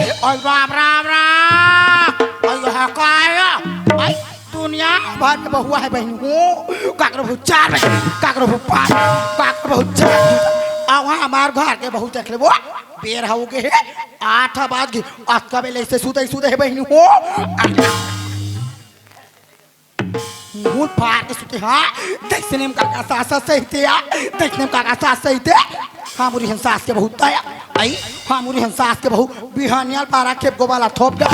ओए राम राम राम ओए हकाया आई दुनिया भर के बहुआ है बहन हो काकर बहुत चार काकर बहुत पांच काकर बहुत छह आ वहां हमार घर के बहुत देख ले वो बेर हो गए 8 बज गए आज का बेले से सुते है बहन हो मुंह फाड़ के सुते हाँ देखने में काका सास सही थे देखने में काका सास सही थे हाँ मुरी सास के बहुत ताया आई हाँ मुरी सास के बहु बिहानियाल 12 खेप गोबाला थोप दे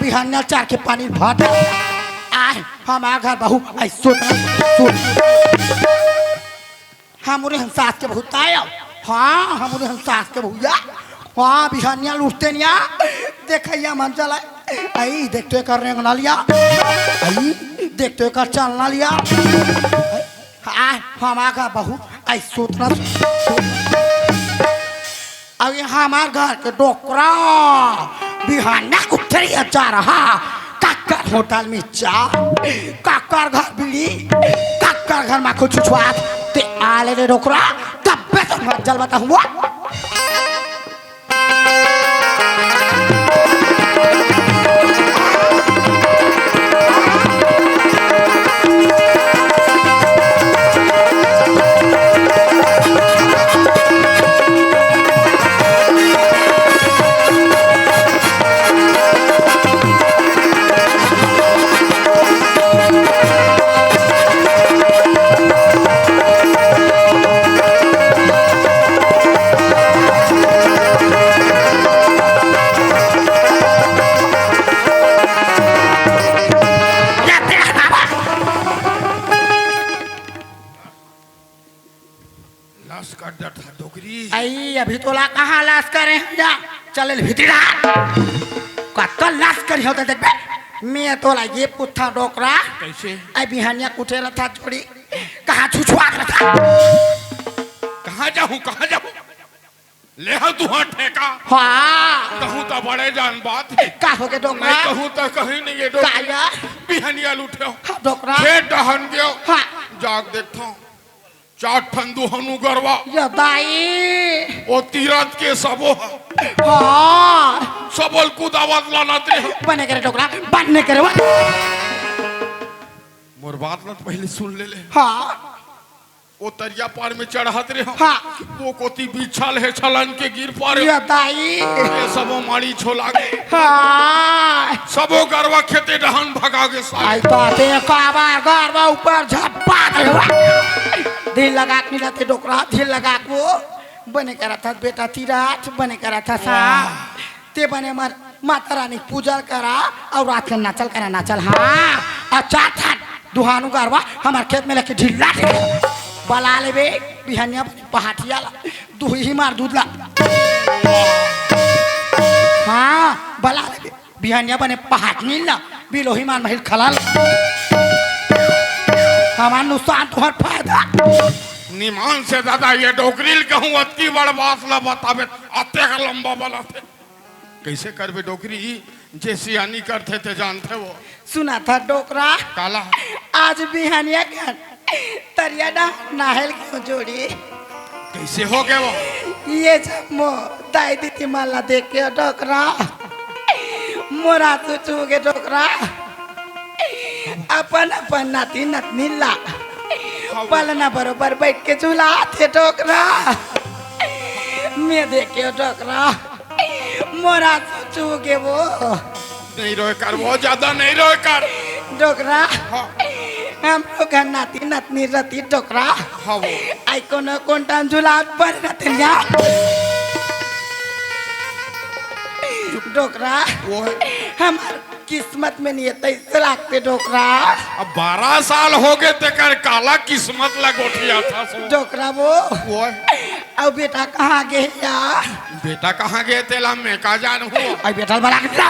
बिहानियाल 4 खेप पानी भात आए हमारा घर बहु आई सुत हाँ मुरी सास के बहुत ताया हाँ हम मुरी सास के बहुया हाँ बिहानियाल उठते नहीं देखिया मन चला आई देखते कर रहे ना लिया आई देखते कर चलना लिया आए हमारा घर बहु आई सोतना अब यहाँ हमारे घर के डोकरा बिहाना उठरिया जा रहा काकर होटल में चा काकर घर बिली काकर घर में कुछ छुआत ते आले रे डोकरा तब पे तो मत जल बता हुआ अभी तो ला कहाँ लाश करे जा चले भीतरा कत्ल लाश करी होता देख मैं तो ला ये पुट्ठा डोकरा कैसे आई बिहानिया कुटे रहा छोड़ी कहाँ छुछुआ रहा कहाँ जाऊँ ले हाँ तू हाँ ठेका हाँ कहूँ तो बड़े जान बात है का हो के डोकरा मैं कहूँ तो कहीं नहीं ये डोकरा बिहानिया लूटे हो डोकरा खेत दहन गयो हाँ जाग देखता हूँ 4 ठंडू हनु गरवा ये दाई वो तीरथ के सबो हाँ सबल कुदावत लानाते हो बने करे डोकरा बनने करे वो मोर बात ना पहले सुन ले हाँ वो तरिया पार में चढ़ाते रहे हाँ वो कोती बिछल है छलन के गिर पारे ये दाई ये सबो मारी छोला गए हाँ सबो गरवा खेते डहन भगा के आई बाते काबा गरवा ऊपर झप्पा दे दिल लगा के मिलाते डोकरा दिल लगा को बने करा था बेटा तीराथ बने करा था सा ते बने मर माता रानी पूजा करा और रात के नाचल करा नाचल हाँ अच्छा था दुहानु गरवा हमारे खेत में लेके ढिल्ला बला ले बे बिहानिया पहाटिया दूही ही मार दूध ला हाँ बला ले बे बिहानिया बने पहाटनी ला बिलोही मार महिल खलाल हमार नुकसान तुम्हार फायदा निमान से दादा ये डोकरील कहूँ अति बड़ बात ला बतावे अत्ते का लंबा बला थे कैसे करबे डोकरी जैसी आनी करते थे जानते वो सुना था डोकरा काला आज बिहानिया का तरिया ना नाहल क्यों जोड़ी कैसे हो गए वो ये जब मो दाई दीदी माला देख के डोकरा मोरा तो चूगे डोकरा अपन अपन नाती नतनी ला पलना बरोबर बैठ के झूला थे डोकरा मैं देख के डोकरा मोरा तो चूगे वो नहीं रोए कर वो ज्यादा नहीं रोए कर डोकरा हम लोग नाती नतनी रती डोकरा हाँ वो आई कोनो कोंटान झूला पर रतिया डोकरा वो है हमार किस्मत में नहीं है तैसे लागते डोकरा अब 12 साल हो गए ते कर काला किस्मत लगोठिया था सो डोकरा वो है अब बेटा कहाँ गए या बेटा कहाँ गए तेला में का जान हो आई बेटा बड़ा कितना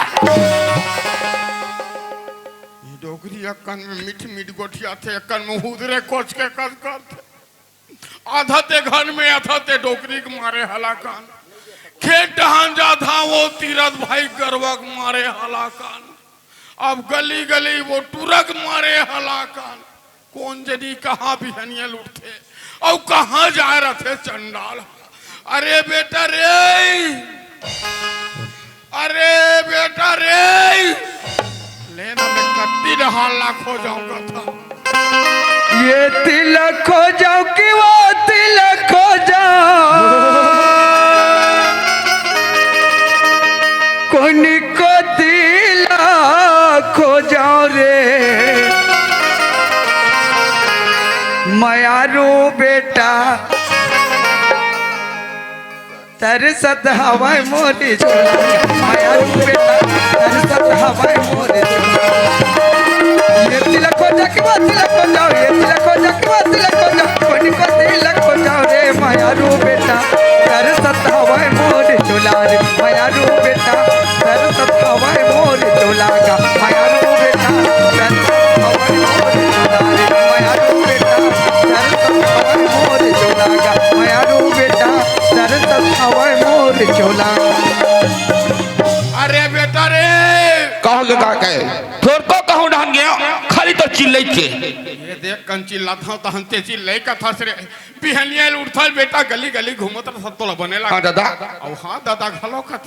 डोगरी अक्कन में मीठ गोठिया थे अक्कन में हुदरे कोच के कर थे आधा ते घर में आधा ते डोगरी के मारे हलाकान खेत डहान जा था वो तीरथ भाई गरवक मारे हलाकान अब गली गली वो टुरक मारे हलाकान कौन जनी कहाँ बिहनिया लुटते और कहाँ जा रहे थे चंडाल अरे बेटा रे अरे बेटा रे, लेना मैं कत्ती हाल लाख हो जाऊंगा था। ये तिलक खो जाओ कि वो तिलक खो जाओ, कोनी को तिलक खो जाओ रे मयारू बेटा, तरसत हवाई मोरी झोला मयारू बेटा, तरसत हवाई मोरी झोला। ये तिलक खो जा कि वो तिलक खो जाओ, ये तिलक खो जा कि वो तिलक खो जाओ, कोनी को तिलक खो जाओ रे मयारू बेटा, तरसत हवाई मोरी झोला रे मयारू बेटा, तरसत हवाई मोरी झोला का मयारू बेटा, तरसत हवाई मोरी झोला रे मयारू बेटा, तरसत हवाई मोरी झोला का मयारू बेटा, तरसत हवाई मोरी झोला। अरे बेटा रे, कहो लगा के थोर को कहूं ढान गया खाली तो चिल्लै के ये देख कन चिल्लाता हूं तहन ते चिल्लै का था रे। बिहनियल उठल बेटा गली गली घूमत रह सत्तोला बनेला। हां दादा, औ हां दादा घलो का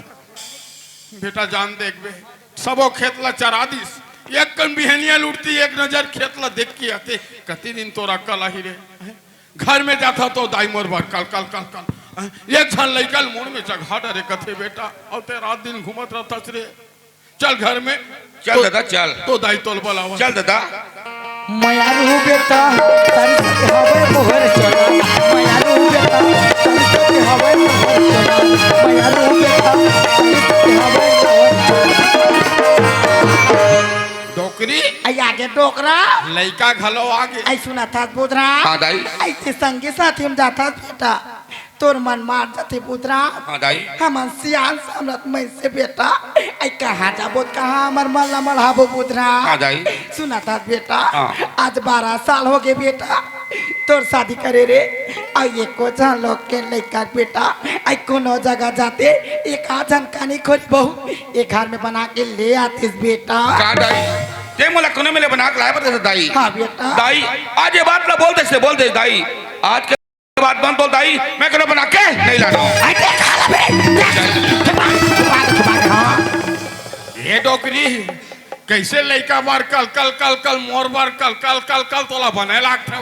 बेटा जान देखबे सबो खेतला चरा दिस, एक कन बिहनियल उठती एक नजर खेतला देख के आते, कति दिन तोरा कल ही रे। घर में जाता तो दाई मोर बार कल कल कल कल एक छन लइकल मुड़ में चघा डरे कथे बेटा, और ते रात दिन घूमत रहता रे। चल घर में चल दादा चल, तो दाई तोल बोलावा। चल दादा। मयारू बेटा तरसत हवाई मोहर चला, मयारू बेटा तरसत हवाई मोहर चला, मयारू बेटा तरसत हवाई मोहर चला। डोकरी आई आगे डोकरा लइका घलो आगे। आई सुना था बुधरा, हाँ दाई, आई ते संगी साथी में जाता बेटा, तोर मन मार जाते बुधरा। हाँ दाई, हम सियान समरत में से बेटा, आई कहाँ जाबो कहाँ हमार मल्ला मढ़ाबो बुधरा। हाँ दाई, सुना था बेटा, हाँ। आज 12 साल हो गए बेटा तोर शादी करे रे। आई ये को जन लोग के लइका बेटा, आई कोनो जगह जाते एक आजन कानी खोज बहू एक घर में बना के ले आतीस बेटा। का दाई ते मोला कोने में ले बना के लाए बता दाई। हाँ बेटा, दाई आज ये बात ना बोल दे दाई, आज के बात बंद बोल दाई, मैं कोने बना के नहीं लाना। आई देख हाल बे ये डोकरी कैसे लइका बार कल कल कल कल मोर बार कल कल कल कल तोला बने लागथे।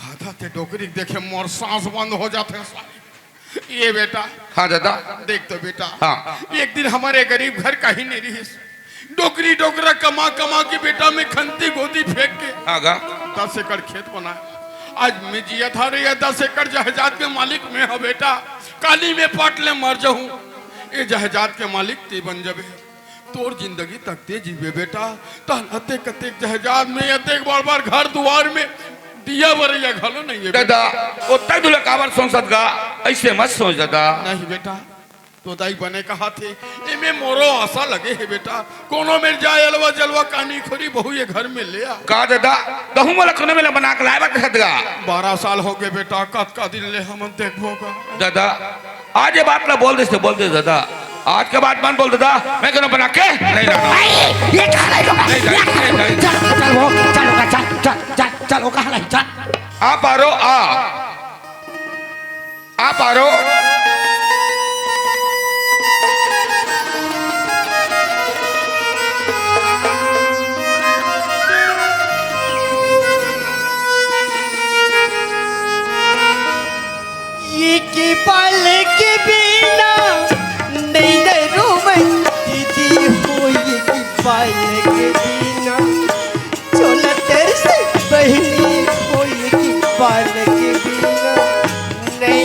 आधा ते डोकरी देखे मोर सांस बंद हो जाते। ये बेटा हाँ दादा, देख तो बेटा, हाँ। एक दिन हमारे गरीब घर का ही नहीं रही, डोकरी डोकरा कमा कमा के बेटा में खंती गोदी फेंक के हाँ गा 10 एकड़ खेत बनाया। आज मैं जिया था रे 10 एकड़ जहजात के मालिक में हो बेटा, काली में पाट ले मर जाऊं, ये जहजात के मालिक ते बन जबे, तोर जिंदगी तक ते जीवे बेटा। तन अते कते जहजात में अते बार बार घर द्वार में दिया बरिया घलो नहीं है दादा, उतना दूल्हा काबर सोचत गा, ऐसे मत सोच दादा। नहीं बेटा, तो दाई बने कहा थे इमे मोरो आशा लगे है बेटा, कोनो में जाए अलवा जलवा कानी खोरी बहू ये घर में ले आ। का दादा कहूं मोला कोने में ले बना के लाए बता गा। 12 साल हो गए बेटा, कत का दिन ले हम देखोगा। दादा आज ये बात ना बोल दे दादा, आज के बाद मन बोल दादा, मैं कोने बना के नहीं लाना। ये कहाँ ले लोगा? नहीं। चल चल वो चल होगा चल चल चल चल वो कहाँ ले चल। आप आरो आप आरो। ये की पल के बिना नहीं दीदी हो, ये की पल के बिना चोला तेरे से बहनी हो, ये की पल के बिना नहीं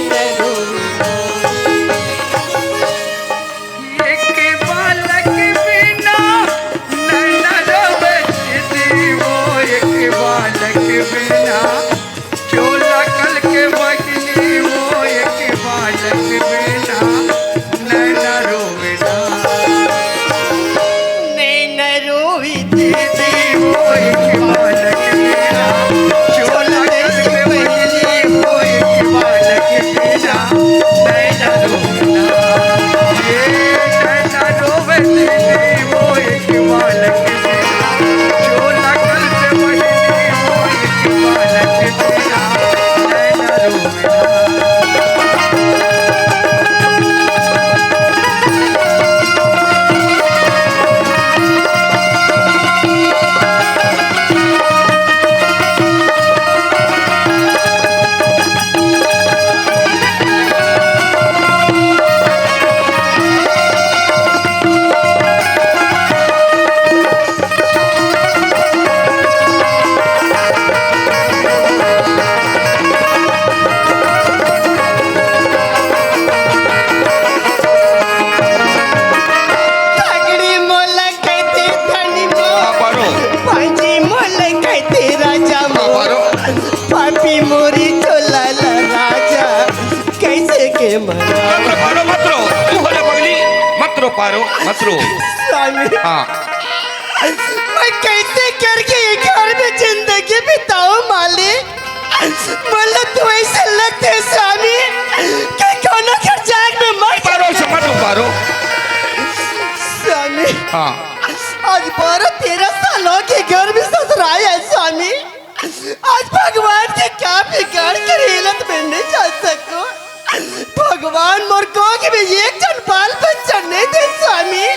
रो पारो मत रो। स्वामी हाँ मैं कैसे करके ये घर में जिंदगी बिताऊं मालिक। मतलब तो ऐसे लगते है स्वामी कि कोनो घर जाग में मर पारो से मत रो पारो। स्वामी हाँ आज 12-13 सालों के घर में ससुराल है स्वामी। आज भगवान के क्या बिगाड़ कर हिलत में नहीं जा सको। भगवान मोर को कि भी एक जन बाल बच्चा नहीं दे स्वामी।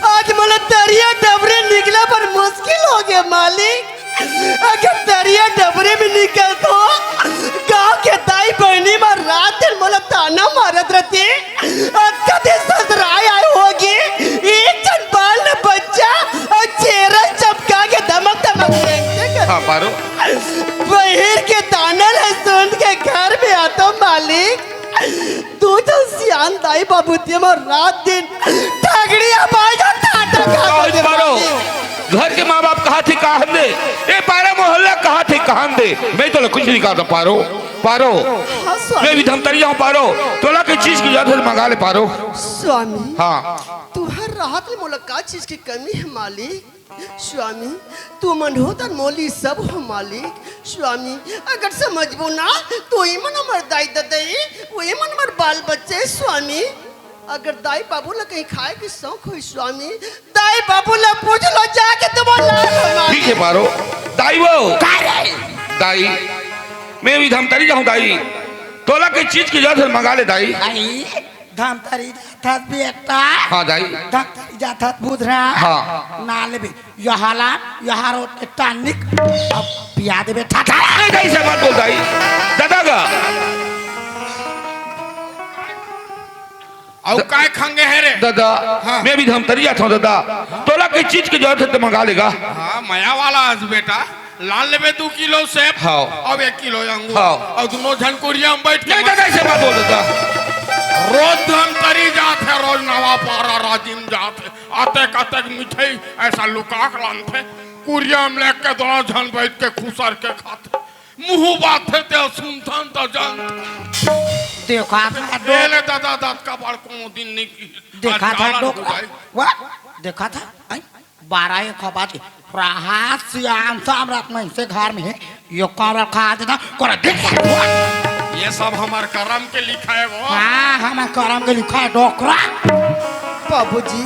आज मला दरिया डबरे निकला पर मुश्किल हो गया मालिक। अगर दरिया डबरे में निकल तो गांव के दाई बहनी में रात दिन मला ताना मारत रहती। कदे ससुराल आए होगी एक जन बाल न बच्चा और चेहरा चमका के धमक धमक हाँ पारो। बहिर के ताना सुन के घर में आता मालिक। तू तो सियान दाई बाबू तेम रात दिन ठगड़ी आवाज और टाटा आज पारो घर के माँ बाप कहा थे कहा दे ए पारा मोहल्ला कहा थे कहा दे। मैं तो कुछ नहीं कहा था पारो। पारो मैं भी धमतरिया हूँ पारो। तोला की चीज की जरूरत है मंगा ले पारो। स्वामी हाँ तू हर रात में मुलाकात चीज की कमी है मालिक। स्वामी तू मन होता मोली सब हो मालिक। स्वामी अगर समझबो ना तो ही मन हमार दाई ददई वही मन हमार बाल बच्चे। स्वामी अगर दाई बाबू ला कहीं खाए की शौक हो स्वामी दाई बाबू ला पूछ लो जाके तुम ठीक है पारो। दाई वो दाई मैं भी धमतरी जाऊँ दाई। तोला की चीज की जरूरत है मंगा ले दाई। आई धमतरी जाता बेटा। हाँ दाई धमतरी जाता बुधरा। हाँ ना लेबे यहाला यहाँ रोटे टानिक अब पिया दे बेटा। दाई से मत बोल दाई दादा का और काय खंगे है रे दादा। हाँ। मैं भी धमतरी जाता हूँ दादा। तोला की चीज की जरूरत है तो मंगा लेगा। हाँ माया वाला आज बेटा लाल लेबे 2 किलो सेब हाँ। अब 1 किलो अंगूर हाँ। और दोनों झनकुरिया में बैठ के नहीं दादा से मत बोल दादा। रोज धमतरी जाते रोज नवा पारा राजिम जाते आते कतक मिठाई ऐसा लुका के लानते कुरिया में लेके दोनों झन बैठ के खुसर के खाते मुंह बात थे सुनथन तो जानते। देखा था पहले दादा दाद का बार कोनो दिन नहीं की देखा आज था जाला डोक हो जाए। वाह देखा था आई 12 बात राहत श्याम साम्राट में से घर में है यो कमरा खा देता कोरा देख। ये सब हमार करम के लिखा है वो। हाँ हमें करम के लिखा है डोकरा। बाबूजी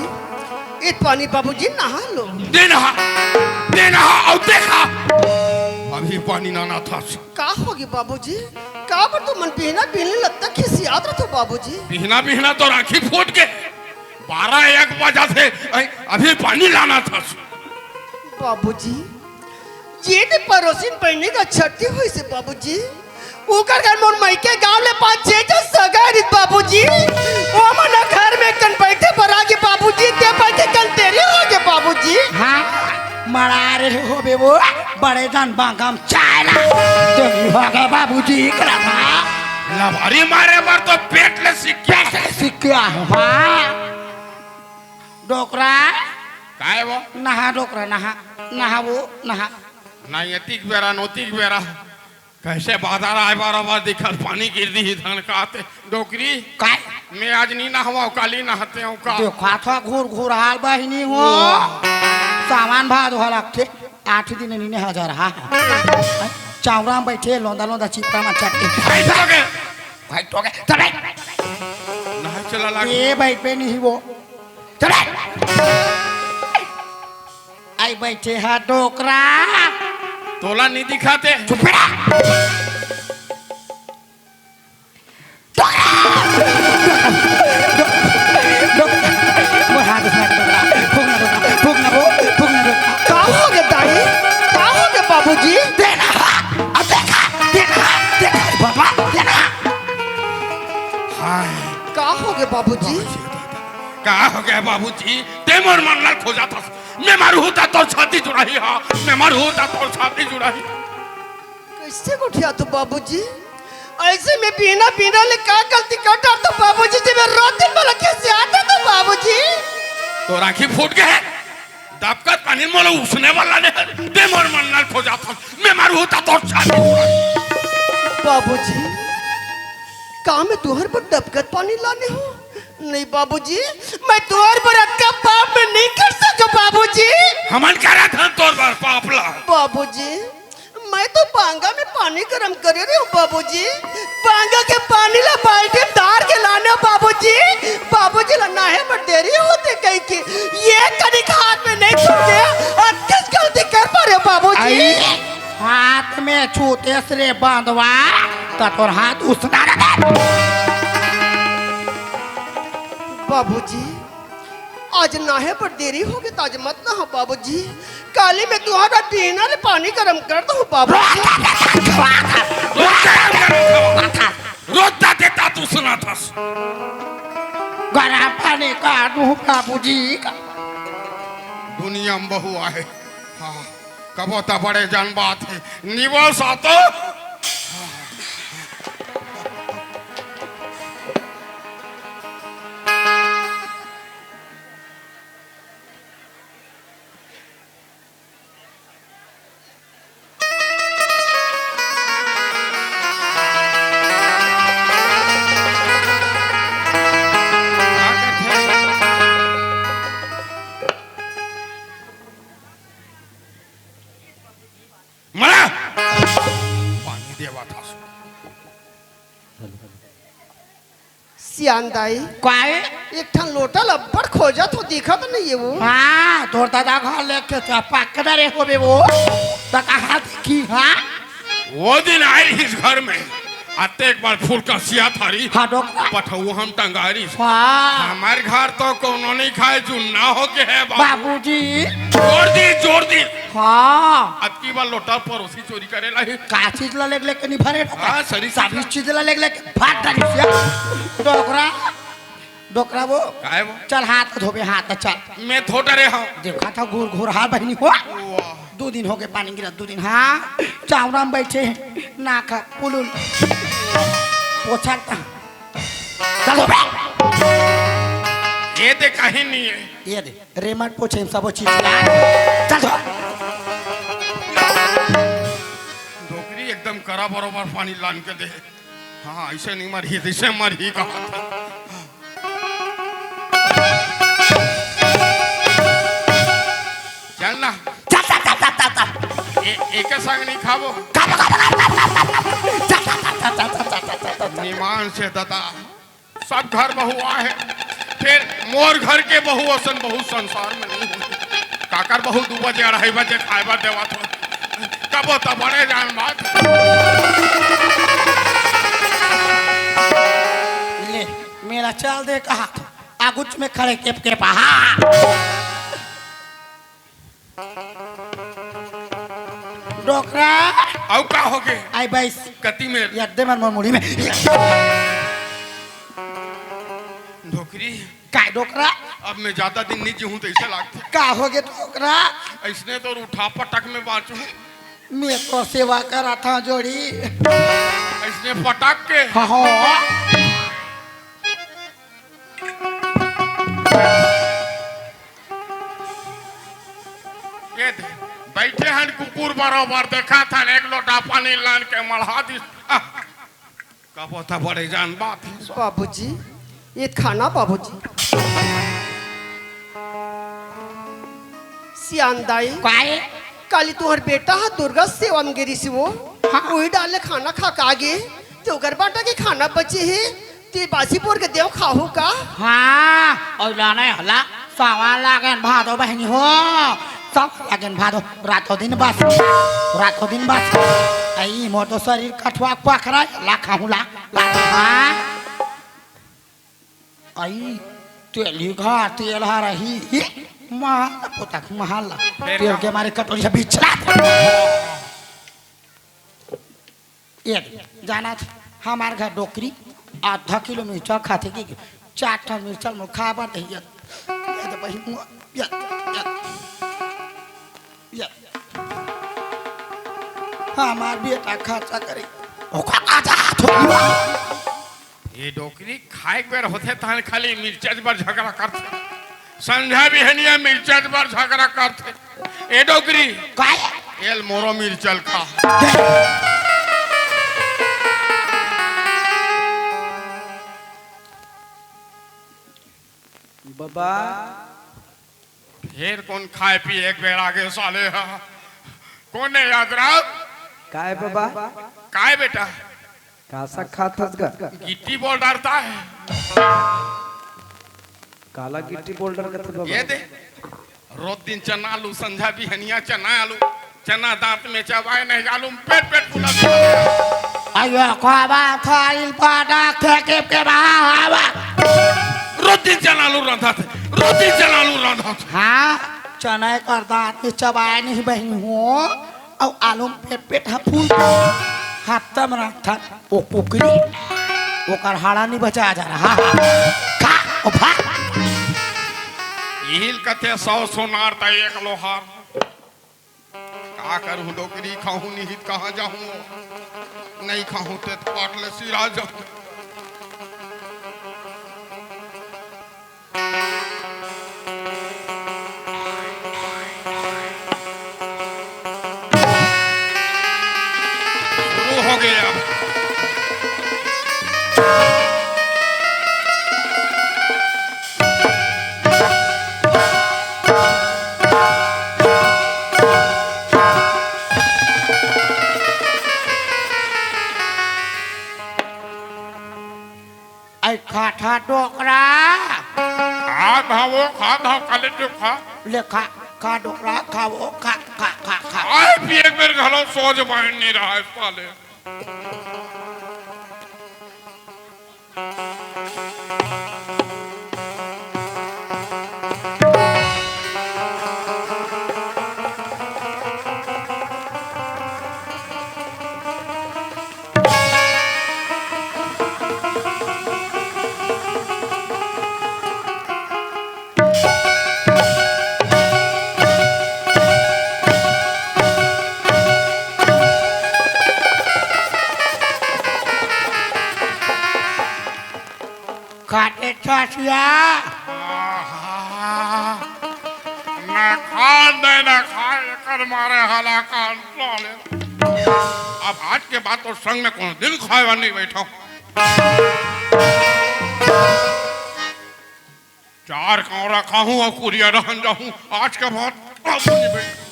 इत पानी बाबूजी नहा लो। देना और देखा अभी पानी नाना था का होगी बाबूजी का पर तो मन पीना पीने लगता किसी याद रखो बाबूजी। बिहना बिहना तो राखी फूट के 12-1 बजा से अभी पानी लाना था। बाबूजी ये ने पड़ोसिन पहने का छठी हुई से बाबूजी उकर घर मोर मायके गांव ले 5-6 सगा रित बाबूजी ओ मन घर में कन बैठे परा के बाबूजी ते बैठे कन तेरे हो के बाबूजी। हाँ मरा रहे हो बे वो बड़े जन बांगम चाला तो हो गए बाबूजी करा लबारी मारे पर तो पेट ले सिक्का सिक्का हाँ डोकरा काय वो नहा डोकरा नहा नहा वो नहा ना यतिक बेरा नोतिक बेरा कैसे बाजार आए बार दिखल पानी गिर दी धन का आते डोकरी काय मैं आज नहीं नहवा काली नहाते हूँ का देखा था घूर हाल बहिनी हो सामान भाद हो लगते 8 दिन नहीं हजार हाँ चावरा में बैठे लोंदा लोंदा चिपका में चटके भाई तो गए चले नहा चला लगा ये बाइक पे नहीं वो चले आई बैठे है डोकरा तोला नहीं दिखाते चुप रहा का हो गया दाई का हो गया बाबूजी। का हो गया बाबूजी। का हो गया बाबूजी ते मोर मनल खोजा था मैं मारू होता तो छाती जुड़ाई हाँ मैं मारू होता तो छाती जुड़ाई कैसे उठिया तो बाबूजी ऐसे में पीना पीना ले का गलती करता तो बाबूजी जी मैं रात दिन वाला कैसे आता तो बाबूजी तो राखी फूट गए दबकत पानी मोला उसने वाला ने ते मोर मनल खोजा था मैं मारू होता तो छाती जुड़ाई बाबूजी काम में तुहर पर दबकत पानी लाने हो नहीं बाबूजी, मैं तोर बरत का पाप में नहीं कर सकता बाबूजी। हमन करा था तोर बार पापला। बाबूजी मैं तो बांगा में पानी गर्म करे रही हूँ बाबूजी। बांगा के पानी ला बाल्टी में डाल के लाने बाबूजी। बाबूजी ला नाहे पर देरी होते कहीं की ये कभी हाथ में नहीं छूटे और किस गलती कर पा रहे बाबूजी। हाथ में छूते से बांधवा तो तोर हाथ उसना रहे। बाबूजी आज नाहे पर देरी होगी तो आज मत ना हो बाबूजी। काली में तुम्हारा पीना पानी गर्म कर दो बाबूजी। रोता देता तू सुना था। गरम पानी का दूं बाबूजी। दुनिया में बहु आहे। हाँ कबोता बड़े जान बात है निवास आतो। सियांदाई काय एक ठन लोटा लब्बड़ खोजा तो दिखा तो नहीं है वो। हाँ तोर दादा घर लेके तो पकड़ा रे हो बे वो तो कहा की। हाँ वो दिन आई इस घर में आते एक बार फूल का सिया थारी। हाँ डॉक्टर पठऊ हम टंगारी। हाँ हमारे घर तो कोनो नहीं खाए जो ना हो के है बाबूजी। जोर दी। हाँ अब की बार लोटा परोसी चोरी करे लाई। का चीज ला लेके नहीं भरे हाँ सरी सभी चीज ला लेके फाट डाली से डोकरा डोकरा वो काय वो चल हाथ धोबे हाथ चल। मैं थोड़ा रे हाँ देखा था घूर घूर हाल बहनी हो 2 दिन हो गए पानी गिरा 2 दिन। हाँ चावरा में बैठे ना खा पुलुल पोछा चलो ये दे कहीं नहीं है। ये दे रेमट पोछे सब चीज चल डोकरी एकदम करा बरोबर पानी लान के दे। हाँ ऐसे नहीं मरी ऐसे मरी कहा चल ना एक संग नहीं खाबो निमान से दादा सब घर बहुआ है। फिर मोर घर के बहु असन बहु संसार में नहीं हुई। काकर बहु 2 बजे 2:30 बजे खाएबा देवा तो कब तो बड़े जान बात। ले मेरा चल दे कहा आगुच में खड़े के पहा डोकरा औ का हो गए आई बैस कति में यद्दे मन मुड़ी में ढोकरी काय डोकरा। अब मैं ज्यादा दिन नहीं जीऊँ तो ऐसे लागते का हो गए डोकरा। ऐसने तो उठा पटक में बाँचू। मैं तो सेवा करा था जोड़ी ऐसने पटक के हाँ ये दे बैठे हैं कुकुर बराबर देखा था एक लोटा पानी लान के मढ़ा दी। कब होता बड़े जान बात है। बाबूजी ये खाना बाबूजी। सियांदाई काय काली तुम्हार बेटा है दुर्गा सेवा में गिरी से वो। हाँ। वही डाले खाना खा के आगे तो गरबाटा के खाना बचे है ते बासीपुर के देव खाहू का। हाँ और लाना हला सावा लागन भादो बहनी हो सब लागन भादो रातों दिन बस आई मोर तो शरीर कठवा पखरा ला खाहू ला हाँ आई तेली घा तेल हा रही माँ पोता महल तेल के मारे कटोरी से बिछला ये जाना था हमारे घर डोकरी आधा किलो मिर्चा खाते की 4 ठन मिर्चा में खाबा दहिया ये तो बहिन या हमार बेटा खर्चा करे ओखा आजा ये डोकरी खाए बेर होते तान खाली मिर्चज पर झगड़ा करते संध्या भी है नहीं मिर्चज पर झगड़ा करते। ए डोकरी काय एल मोरो मिर्चल खा बाबा फिर कौन खाए पी एक बेर आगे साले हा कौन है याद रहा काय बाबा काय बेटा कासा खातस ग गिट्टी बॉल डालता है काला गिट्टी बोल्डर का बाबा ये दे रोज दिन चना आलू संझा भी हनिया चना आलू चना दांत में चबाए नहीं आलू में पेट पेट फुला अयो खाबा थाइल पाटा के बाबा रोज दिन चना आलू रंधा थे रोज दिन चना आलू रंधा थे हाँ चना कर दांत में चबाए नहीं बहनी हो और आलू में पेट पेट फूल हफ्ता में रखा वो कुकरी वो कर हाड़ा नहीं बचा जा रहा खा ओ भा हिल कथे 100 सोनार ता एक लोहार का करूं डोकरी खाऊं निहित कहां जाऊं नहीं खाऊं ते पाटले सिरा जाऊं शुरू हो गया खाठा डोकरा खा काले जो खा ले खा डोकरा खाओ खा खा खा खा आए भी एक बार घलो सोच बाहर नहीं रहा है साले खाटे छासिया ना खा दे ना खाए कर मारे हाला कान साले अब आज के बाद तो संग में कौन दिल खाएगा नहीं बैठा 4 कौरा खाऊं और कुरिया रहन जाऊं आज के बाद अब नहीं बैठ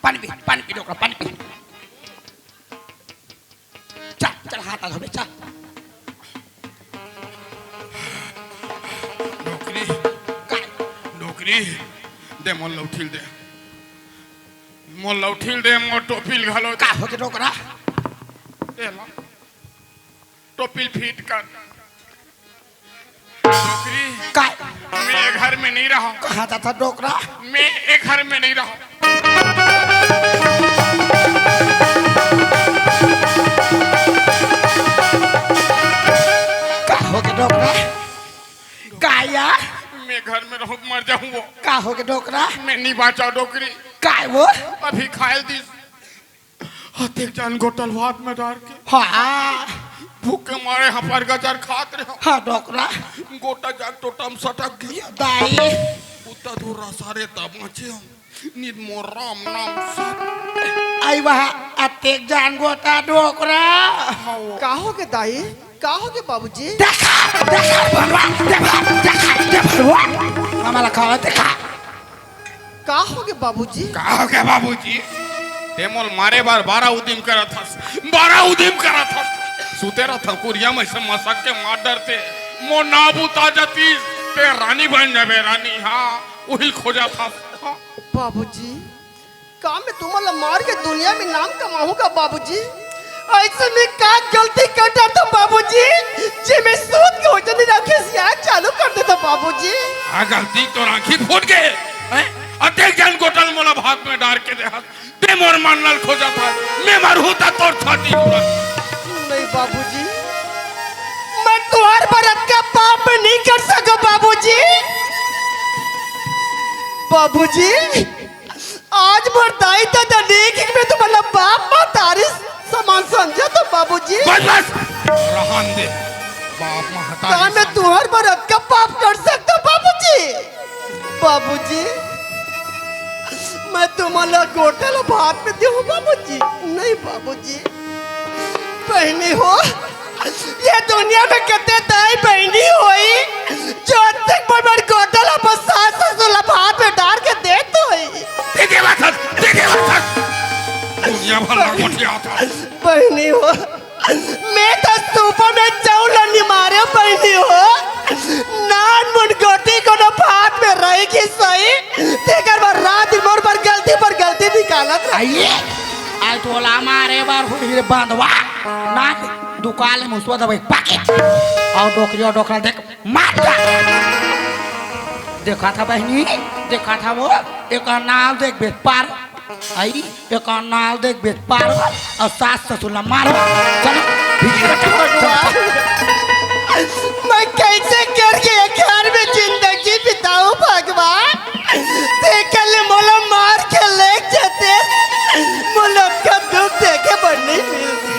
पानी पी डोकरा पानी पी चल चल हाथ आ धोबे चल डोकरी दे मोल लौठिल दे मोर टोपिल घालो का हो के डोकरा दे ला टोपिल फिट कर डोकरी का मैं ये घर में नहीं रहा कहाँ था डोकरा मैं एक घर में नहीं रहा का हो के डोकरा काया मैं घर में रहूं मर जाऊं वो का हो के डोकरा मैं नहीं बाचा डोकरी काय वो अभी खायल दी हते जान गोटल भात में डाल के हाँ भूख के मारे हपर गजर खात रहे हाँ डोकरा गोटा जाग टोटम सटक गया दाई उता धुरा सारे तमाचे निद मोर राम नाम सत आई वहाँ अतेक जान गोटा डोकरा का हो के दाई का हो के बाबूजी देखा मामा खावा देखा का हो के बाबूजी कहा के बाबूजी तेमोल मारे बार 12 उदिम करा था सुते रहा था कुरिया में से मसक के मार डरते मो नाबू ताजती ते रानी बन जाबे रानी हाँ उहिल खोजा था बाबूजी का मैं तुम्हारा मार के दुनिया में नाम कमाऊंगा बाबूजी ऐसे में का गलती करता था बाबूजी जे मैं सूद के वजन रखे से आग चालू कर देता बाबूजी। आ गलती तो राखी फूट गए हैं अतेक जान गोटल मोला भात में डाल के दे हाथ ते मोर मानल खोजा था मैं मर होता तो छाती जुड़ा। नहीं बाबूजी मैं तुम्हारे भरत का पाप नहीं कर सका बाबूजी। बाबूजी आज बरदाई था देख में तुम्हारा बाप मां तारी समान समझा तो बाबूजी। बस रहन दे बाप महता क्या मैं तुम्हारे भरत का पाप कर सकता बाबूजी। बाबूजी मैं तुम्हारा गोटल भात में दूं बाबूजी। नहीं बाबूजी बहनी हो ये दुनिया में कितने दाई बहनी हुई जो तक बड़ गोटल बस सास ससुर भात में डाल के दे तो देखे बात दुनिया भला गोटिया था बहनी हो मैं तो सुपर में चावल नहीं मारे बहनी हो नान मुन गोटी को ना भात में रहेगी सही तेकर बार रात मोर पर गलती निकालत आइए आज तोला मारे बार हुई रे बांधवा ना दुकान में उसको दबाई पैकेट और डोकरा देख मार देखा था बहनी देखा था वो एक नाव देख बेच पार आई एक नाव देख बेच पार और सास ससुर मारो चलो मैं कैसे करके घर में जिंदगी बिताऊं भगवान देखले मोला मार के ले जाते मोला का दुख देखे बढ़ने मिलती।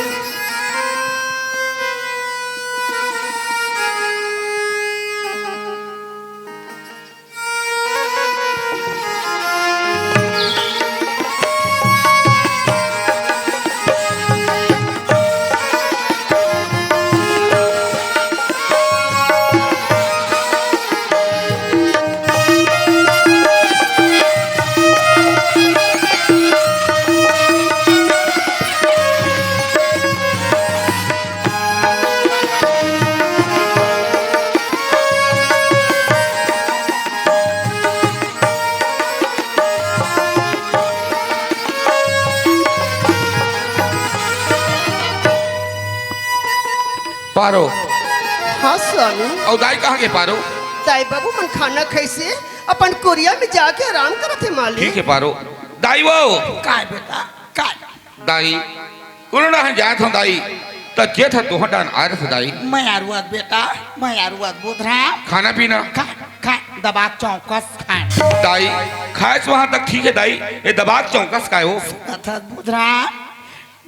पारो हाँ स्वामी और दाई कहाँ के पारो? ताई बाबू मन खाना कैसे अपन कोरिया में जाके आराम करते मालिक। ठीक है पारो दाई वो काय बेटा काय दाई कोरोना है जात हो दाई त जे था तो हटान आ रहा दाई मैं आरुआत बेटा मैं आरुआत बुधरा खाना पीना खा खा दबाक चौकस खा दाई खाए वहां तक ठीक है दाई ये दबाक चौकस का हो अथा बुधरा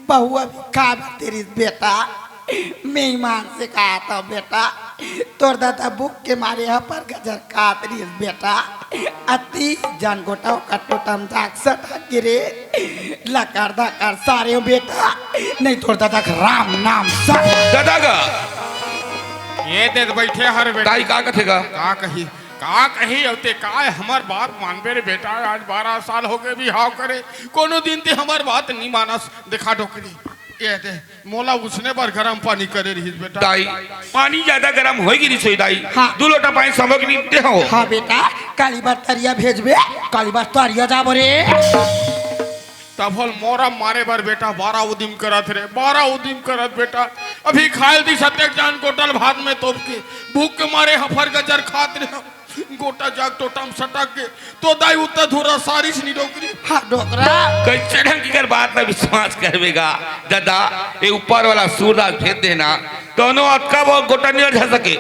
बहु अभी खा तेरी बेटा मेहमान से कहा था बेटा तोर दादा बुक के मारे यहाँ पर गजर कातरी बेटा अति जान गोटा कटोटम जाक सटा गिरे लकार धकार सारे बेटा नहीं तोर दादा का राम नाम सा दादा का ये दे बैठे हर बेटा दाई का कथेगा का कही होते का हमार बात मानबे रे बेटा आज 12 साल हो गए भी हाव करे कोनो दिन ते हमार बात नहीं मानस दिखा डोकरी ये दे मोला उसने बार गरम पानी करे रही बेटा दाई पानी ज्यादा गर्म होगी रसोई दाई हाँ। 2 लोटा पानी सामग्री दे हो हाँ बेटा काली बार तरिया भेजबे काली बार तरिया जाबो रे तफल मोरा मारे बार बेटा 12 उदिम करत रे 12 उदिम करत बेटा अभी खायल दी सत्य जान कोटल भात में तोप के भूख के मारे हफर गजर खात रे गोटा जाग टोटम सटक के तो दाई उत्तर धुरा सारिश नी डोकरी हाँ डोकरा कैसे ढंग की कर बात में विश्वास करवेगा दादा ये ऊपर वाला सूरज भेज देना दोनों अटका वो गोटा नहीं झा सके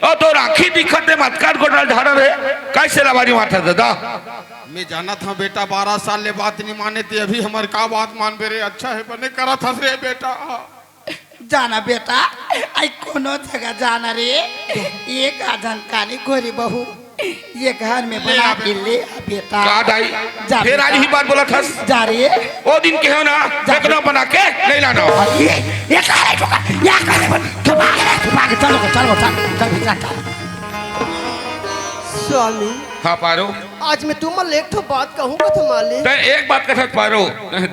और तो राखी दिखते मटका गोटा झाड़ा रहे कैसे लवारी माथा दादा मैं जाना था बेटा 12 साल ले बात नहीं माने थे अभी हमारे का बात मान बेरे अच्छा है बने करा था रे बेटा जाना बेटा आई कोनो जगह जाना रे एक आजन कानी गोरी बहू ये घर में बना के ले आ बेटा का दाई जा फिर आज ही बात बोला था जा रे वो दिन के हो ना देखना बना के नहीं लाना ये का है ठोका या का है ठोका के चलो चल भीतर स्वामी हाँ पारो आज मैं तुम एक तो बात कहूँगा तुम्हारे तो एक बात का साथ पारो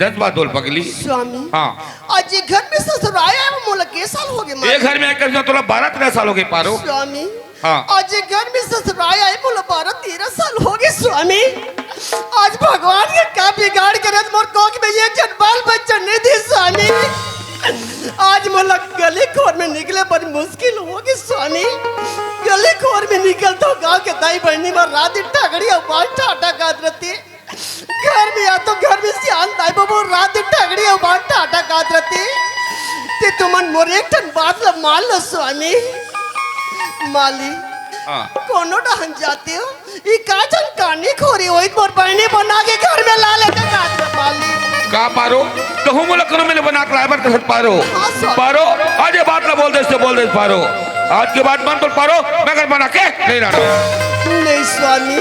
10 बात बोल पगली स्वामी हाँ आज ये घर में ससुराल आया वो मोला के साल हो गए एक घर में आकर जो तोला 12-13 साल हो गए पारो स्वामी हाँ। आज ये घर में ससुराल आए बोला 12-13 साल हो गए स्वामी आज भगवान के क्या बिगाड़ कर मोर कोक में एक जन बाल बच्चा नहीं दी स्वामी दाई बहनी में रात दिन ठगड़ी और बात ठाटा गात रहती घर में या तो घर में सियान दाई बाबू रात दिन ठगड़ी और बात ठाटा गात रहती ते तुमन मोर एक ठन बात ल मान लो स्वामी माली हाँ कोनो डहन जाते हो ई काचन कानी खोरी होई मोर बहनी बना के घर में ला लेके गात रह माली का पारो कहूँ बोला करो मैंने बना के लाया कर पारो हाँ, स्वामी। पारो आज ये बात ना बोल दे पारो आज के बाद मन तो पारो मैं घर बना के नहीं रहा नहीं स्वामी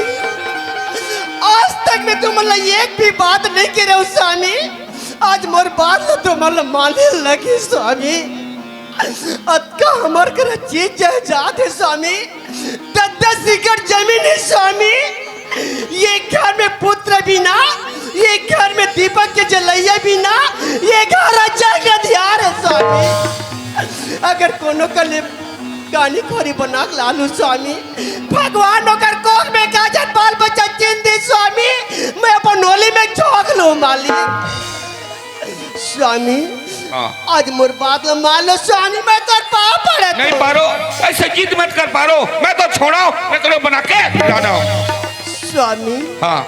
आज तक मैं तुम्हारा एक भी बात नहीं की रहा हूँ स्वामी आज मोर बात तो तुम्हारा माने लगी स्वामी अतका हमार कर चीज जात है स्वामी 10 एकड़ जमीन है स्वामी ये घर में पुत्र बिना ये घर में दीपक के जलैया बिना ये घर अच्छा का ध्यान है स्वामी अगर कोनो का गानी खोरी बना लालू स्वामी भगवान होकर कोख में काजन बाल बच्चा चीन दे स्वामी मैं अपन नोली में झोंक लूं मालिक स्वामी हाँ आज मोर बात मान लो स्वामी मैं तो पाप पड़े नहीं पारो ऐसे जिद मत कर पारो मैं तो छोड़ाओ मैं तुम्हें बना के जाना स्वामी हाँ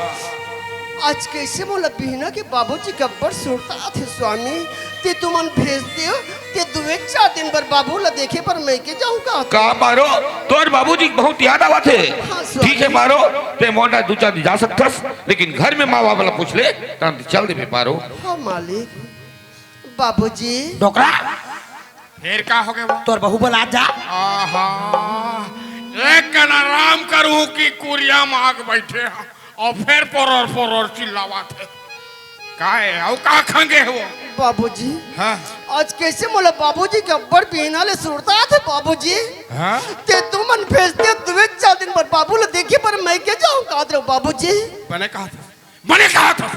आज कैसे बोला बिहना के बाबूजी गब्बर सुरता थे स्वामी ते तुमन भेज दियो ते 2-4 दिन पर बाबू ला देखे पर मैं के जाऊंगा का पारो तोर बाबूजी बहुत याद आवा थे हाँ, स्वामी। ठीक है पारो ते मोटा 2-4 दिन जा सकथस लेकिन घर में माँ बाप ला पूछ ले तब चल दे पारो हाँ मालिक बाबूजी डोकरा फिर का हो गया तोर बहू बोला जा आहा एक कन आराम करूं कि कुरिया माग बैठे हैं और फिर पोर चिल्लावा थे का है और का खंगे हो बाबूजी हाँ आज कैसे बोला बाबूजी गब्बर बिहना ले सुरता थे बाबूजी हाँ ते तुमन भेज दियो 2-4 दिन पर बाबू ला देखे पर मैं के जाऊंगा बाबूजी मैंने कहा था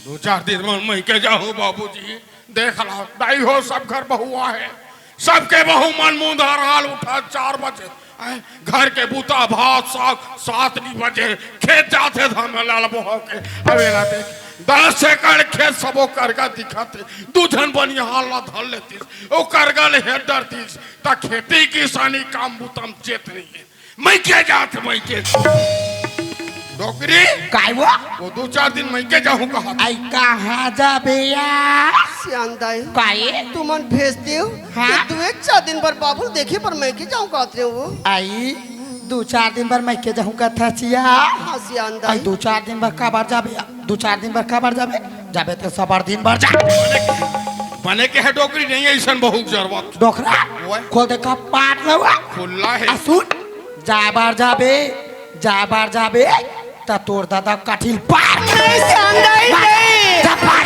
2-4 दिन में मैं के जाऊं बाबूजी देख ला दाई हो सब घर बहुआ है सबके बहु मन मुंह हाल उठा 4 बजे घर के बूता भात साग 7 बजे खेत जाते थे मैं लाल बहो के अवेला देख 10 एकड़ खेत सबो करगा दिखाते दूधन बनिया हाला धर लेती ओ करगा ले हेड डरती ता खेती किसानी काम बुतम चेत नहीं है मैं क्या जात मैं के डोकरी काय वो 2-4 दिन मैं के जाऊं कहा आई कहाँ जाबे यार सियान दाई काय तुमन भेज दियो हाँ? 2-4 दिन पर बाबू देखे पर मैं के जाऊं कहते हो वो आई 2-4 दिन भर मैं के जाऊँ कथा चिया हाँ सियान आई दाई 2-4 दिन भर का बार जाबे 2-4 दिन भर का बार जाबे जाबे तो सबार दिन भर जा बने के है डोकरी नहीं है ऐसा बहुत जरूरत डोकरा खोल दे का पाट लवा खुला है असुन जा बार जाबे ता तोर दादा काठिल पार सियान दाई नहीं जा पार